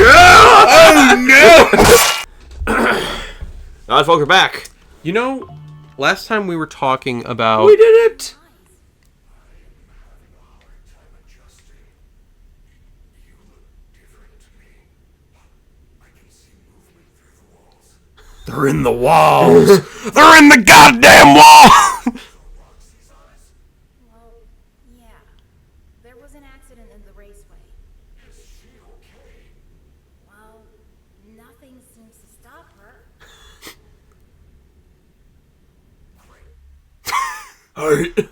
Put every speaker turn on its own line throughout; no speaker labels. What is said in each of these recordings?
Oh no! Alright, folks, we're back.
You know, last time we were talking about...
We did it!
They're in the walls! They're in the goddamn wall!
Well, yeah. There was an accident in the raceway.
Is she okay?
Well, nothing seems to stop her.
Alright.
Good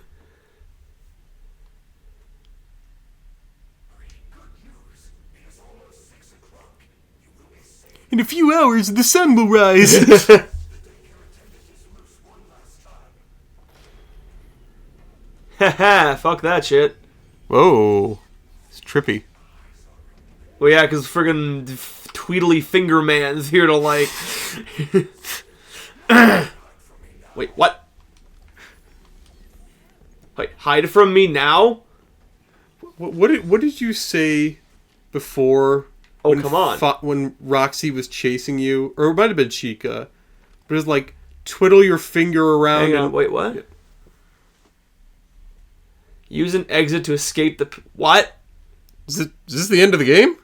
news. It is almost 6 o'clock. You will be safe.
In a few hours, the sun will rise.
The daycare attendant is loose one last time.
Haha, fuck that shit.
Whoa. It's trippy.
Well, yeah, because friggin' Tweedly Finger Man's here to, like... Wait, what? Wait, hide from me now?
What did you say before?
Oh, come on.
When Roxy was chasing you, or it might have been Chica, but it was like, twiddle your finger around.
Hang on,
and,
wait, what? Use an exit to escape the... What?
Is this the end of the game?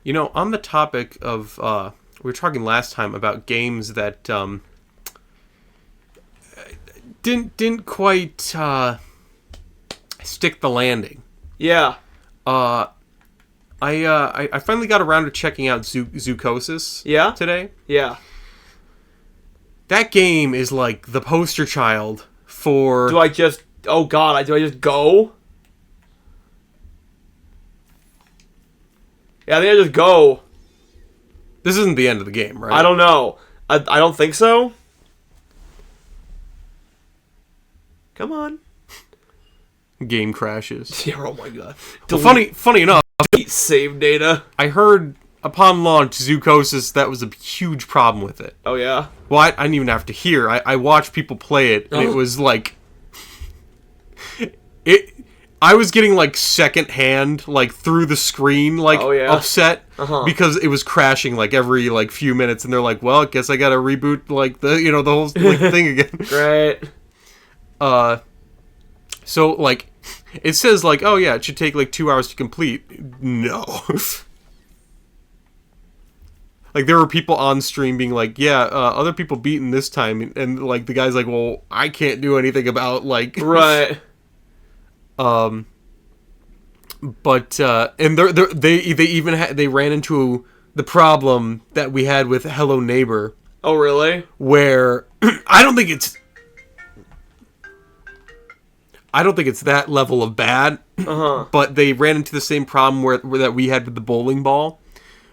You know, on the topic of, we were talking last time about games that didn't quite stick the landing.
Yeah.
I finally got around to checking out Zoocosis.
Yeah?
Today.
Yeah.
That game is like the poster child for...
Do I just... Oh, God, do I just go? Yeah, I think I just go.
This isn't the end of the game, right?
I don't know. I don't think so. Come on.
Game crashes.
Yeah, oh my God.
Well, funny enough,
Delete save data.
I heard upon launch Zoocosis, that was a huge problem with it.
Oh, yeah?
Well, I didn't even have to hear. I watched people play it, and it was like... I was getting, like, secondhand, like, through the screen, like, upset. Because it was crashing, like, every, like, few minutes. And they're like, well, I guess I gotta reboot, like, the whole like, thing again.
Great.
So, like, it says, like, oh, yeah, it should take, like, 2 hours to complete. No. Like, there were people on stream being like, yeah, other people beaten this time. And, like, the guy's like, well, I can't do anything about, like...
Right.
But and they even they ran into the problem that we had with Hello Neighbor.
Oh, really?
Where I don't think it's that level of bad. But they ran into the same problem where that we had with the bowling ball.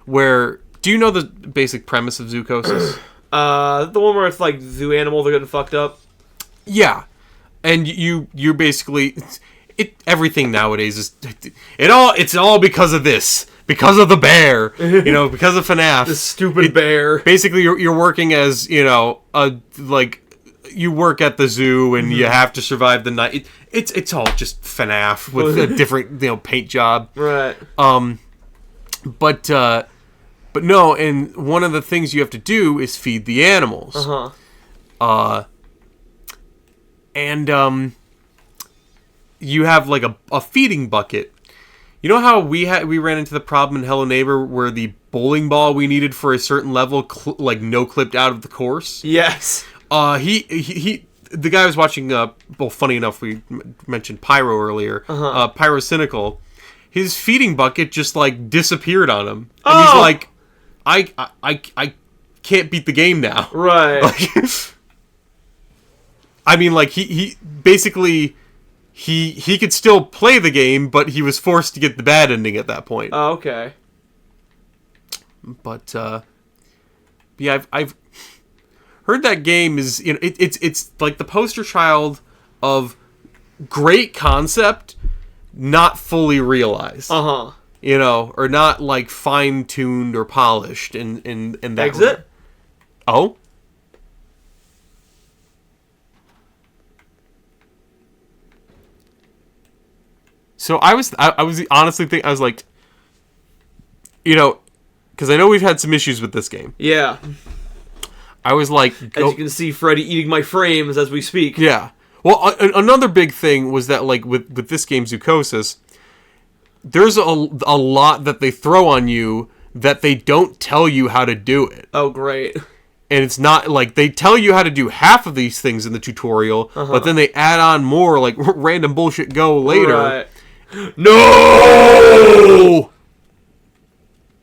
Where do you know the basic premise of Zoocosis?
The one where it's like zoo animals are getting fucked up.
Yeah, and you're basically. Everything nowadays is it's all because of this, because of the bear, because of FNaF.
The stupid bear.
Basically, you're working as you work at the zoo and you have to survive the night. It's all just FNaF with a different paint job.
Right.
But no, and one of the things you have to do is feed the animals. You have like a feeding bucket. You know how we ran into the problem in Hello Neighbor where the bowling ball we needed for a certain level no clipped out of the course?
Yes.
The guy was watching. Well, funny enough, we mentioned Pyro earlier. Pyro Cynical. His feeding bucket just like disappeared on him, and he's like, I can't beat the game now.
Right.
I mean, like he basically. He could still play the game, but he was forced to get the bad ending at that point.
Oh, okay.
But yeah, I've heard that game is it's like the poster child of great concept, not fully realized. you know, or not like fine-tuned or polished in that
Exit?
Oh? So I was honestly thinking, I was like, you know, because I know we've had some issues with this game.
Yeah.
I was like,
As you can see, Freddy eating my frames as we speak.
yeah. Well, another big thing was that, like, with this game, Zoocosis, there's a lot that they throw on you that they don't tell you how to do it.
Oh, great.
And it's not, like, they tell you how to do half of these things in the tutorial, but then they add on more, like, random bullshit go later.
Right.
No!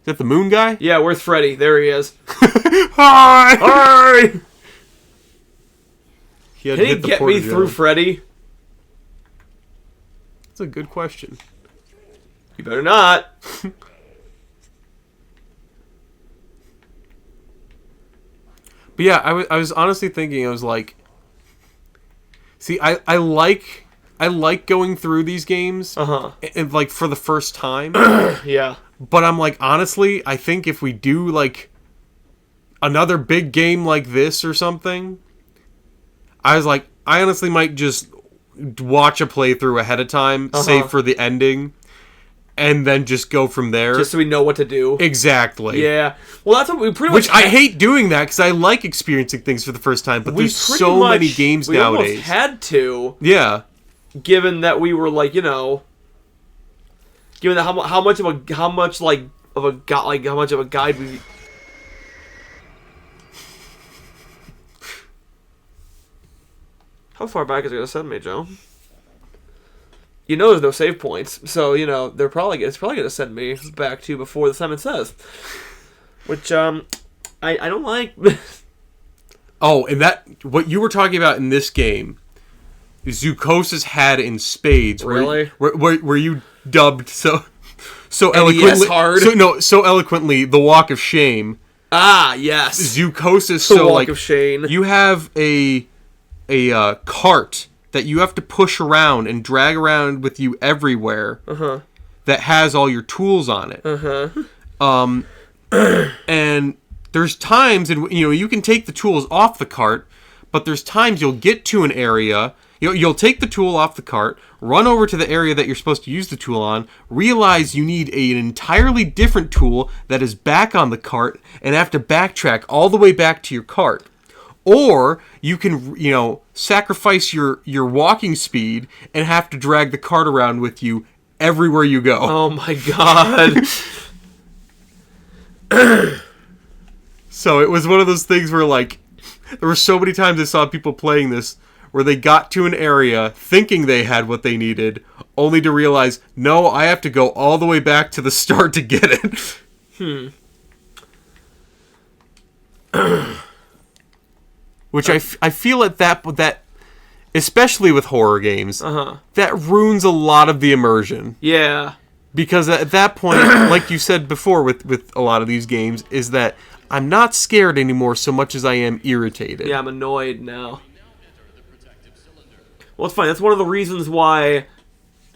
Is that the moon guy?
Yeah, where's Freddy? There he is.
Hi!
Hi!
He had
Can
to
he
hit the
get me
porta
through
john.
Freddy?
That's a good question.
You better not.
But yeah, I was honestly thinking, I was like, see, I like going through these games, and like for the first time.
Yeah.
But I'm like, honestly, I think if we do like another big game like this or something, I was like, I honestly might just watch a playthrough ahead of time, save for the ending, and then just go from there.
Just so we know what to do.
Exactly.
Yeah. Well, that's what we pretty much...
Which I hate doing that, because I like experiencing things for the first time, but there's so many games nowadays.
We almost had to,
Yeah.
given that we were like, you know, given that how much of a guide we... How far back is it going to send me, Joe? You know there's no save points, so, you know, it's probably going to send me back to before the Simon Says. Which, I don't like.
Oh, and that, what you were talking about in this game, Zoocosis had in spades.
Really?
Where you dubbed so eloquently.
hard.
So eloquently, the Walk of Shame.
Ah, yes.
Zoocosis,
The
so
Walk
like,
of Shame.
you have a cart that you have to push around and drag around with you everywhere. That has all your tools on it. And there's times, and you know, you can take the tools off the cart, but there's times you'll get to an area, you'll take the tool off the cart, run over to the area that you're supposed to use the tool on, realize you need an entirely different tool that is back on the cart, and have to backtrack all the way back to your cart. Or you can, you know, sacrifice your walking speed and have to drag the cart around with you everywhere you go.
Oh my god.
So it was one of those things where, like, there were so many times I saw people playing this where they got to an area thinking they had what they needed, only to realize, no, I have to go all the way back to the start to get it. Which I feel at that, especially with horror games, that ruins a lot of the immersion.
Yeah.
Because at that point, like you said before with a lot of these games, is that I'm not scared anymore so much as I am irritated.
Yeah, I'm annoyed now. Well, it's funny. That's one of the reasons why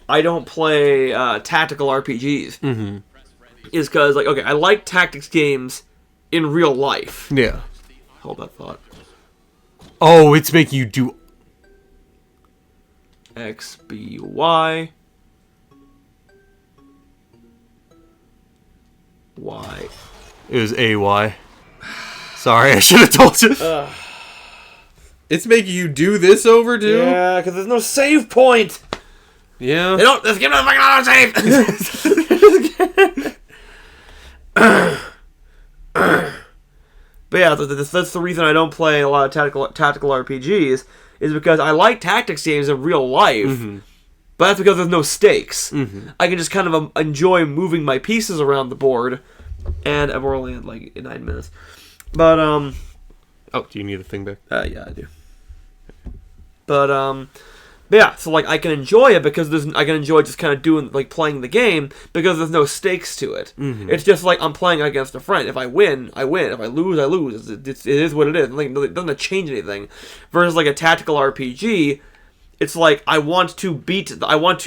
I don't play tactical RPGs. Is because, like, okay, I like tactics games in real life.
Yeah.
Hold that thought.
Oh, it's making you do...
X, B, Y. Y.
It was AY. Sorry, I should have told you. It's making you do this over, too?
Yeah, because there's no save point.
Yeah.
They don't. Let's give them a save. But yeah, that's the reason I don't play a lot of tactical RPGs, is because I like tactics games in real life, but that's because there's no stakes. I can just kind of enjoy moving my pieces around the board, and we're only at like 9 minutes. But
Oh, do you need the thing back?
yeah, I do. But yeah, so like I can enjoy it because I can enjoy just kind of doing, like, playing the game because there's no stakes to it. It's just like I'm playing against a friend. If I win, I win. If I lose, I lose. It is what it is. Like, it doesn't change anything. Versus like a tactical RPG, it's like I want to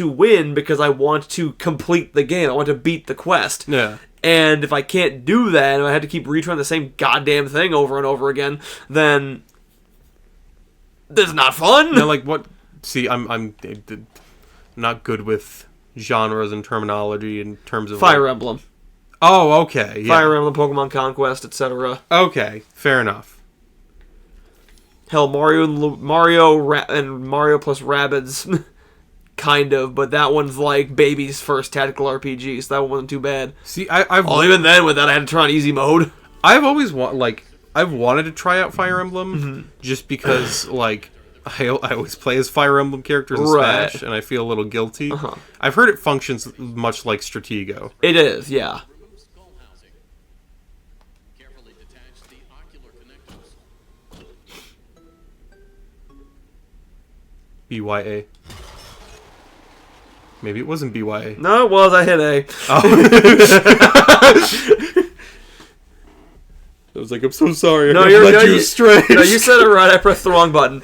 win because I want to complete the game. I want to beat the quest.
Yeah.
And if I can't do that, and I had to keep retrying the same goddamn thing over and over again, then this is not fun.
Now, like what? See, I'm not good with genres and terminology in terms of
Fire Emblem,
Oh, okay. Yeah.
Fire Emblem, Pokemon Conquest, etc.
Okay, fair enough.
Hell, Mario and Mario plus Rabbids, kind of, but that one's like baby's first tactical RPG, so that one wasn't too bad.
See, I've
Even then, with that, I had to try on easy mode.
I've always I've wanted to try out Fire Emblem just because I always play as Fire Emblem characters in Smash, and I feel a little guilty. I've heard it functions much like Stratego.
It is, yeah.
Carefully detach the ocular connectors.
BYA. Maybe it wasn't BYA.
No, it was. I hit A.
I was like, I'm so sorry.
No,
I
you're
led
no,
you astray.
No, you said it right. I pressed the wrong button.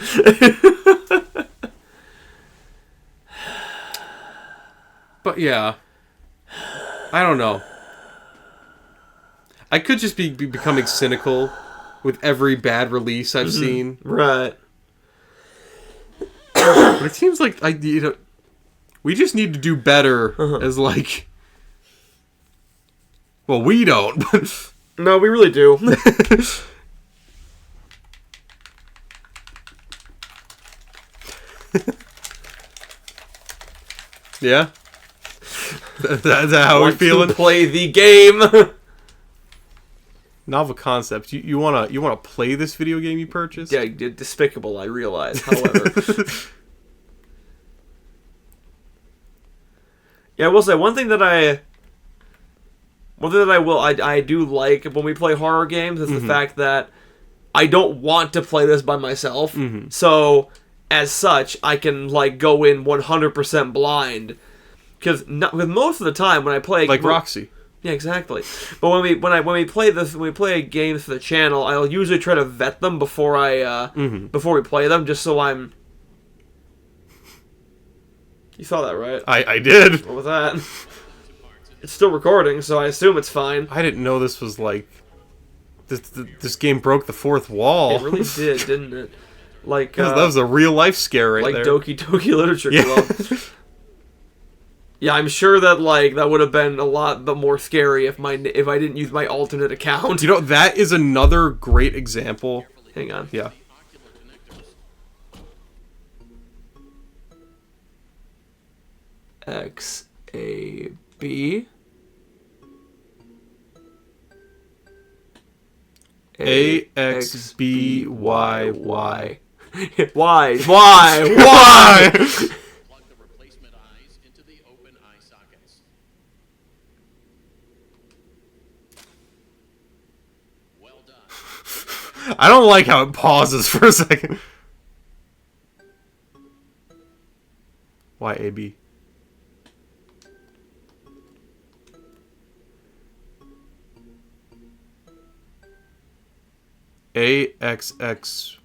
But yeah, I don't know. I could just be becoming cynical with every bad release I've seen.
Right.
But it seems like we just need to do better as like. Well, we don't. But
No, we really do.
yeah. That's how we're
Want to
feeling.
play the game.
Novel concept. You wanna play this video game you purchased?
Yeah, despicable. I realize. However, yeah, I will say one thing that I do like when we play horror games is the fact that I don't want to play this by myself. So as such, I can like go in 100% blind. Because with most of the time when I play
Like Roxy.
Yeah, exactly. But when we play games for the channel, I'll usually try to vet them before before we play them, just so I'm. You saw that, right?
I did.
What was that? It's still recording, so I assume it's fine.
I didn't know this was like. This game broke the fourth wall.
It really did, didn't it? Like
that was a real life scare right
like
there.
Doki Doki Literature
Yeah.
Club. Yeah, I'm sure that that would have been a lot more scary if I didn't use my alternate account.
You know, that is another great example.
Hang on.
Yeah.
XAB
AXBYY.
Why?
Why?
Plug the replacement eyes into the open eye sockets. Well done.
I don't like how it pauses for a second. YAB. AXXYB?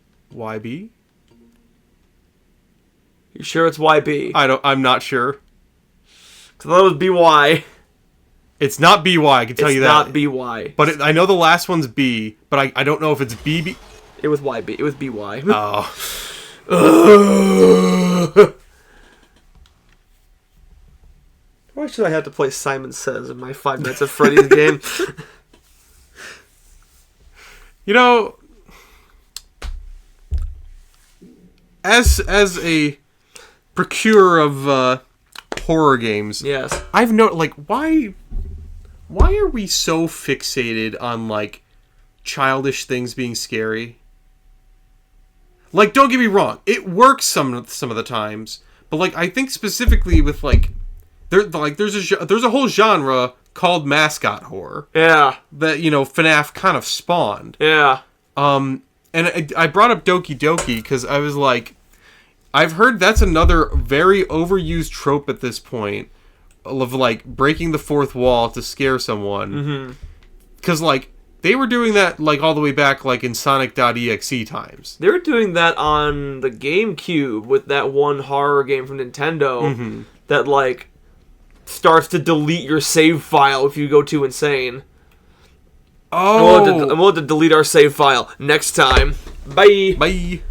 You sure it's YB?
I'm not sure.
Because that was BY.
It's not BY, I can tell you that.
It's not BY.
But I know the last one's B, but I don't know if it's BB.
It was YB. It was BY.
Oh.
Why should I have to play Simon Says in my 5 Nights at Freddy's game?
You know, as a procurer of horror games,
Yes.
I've noticed, like, why are we so fixated on, like, childish things being scary? Like, don't get me wrong, it works some of the times, but, like, I think specifically with, like, there's a whole genre called mascot horror
Yeah.
that, you know, FNaF kind of spawned.
Yeah.
And I brought up Doki Doki because I was like, I've heard that's another very overused trope at this point of like breaking the fourth wall to scare someone. Because like They were doing that like all the way back like in Sonic.exe times.
They were doing that on the GameCube with that one horror game from Nintendo that like starts to delete your save file if you go too insane.
Oh.
And we'll have to delete our save file next time. Bye.
Bye.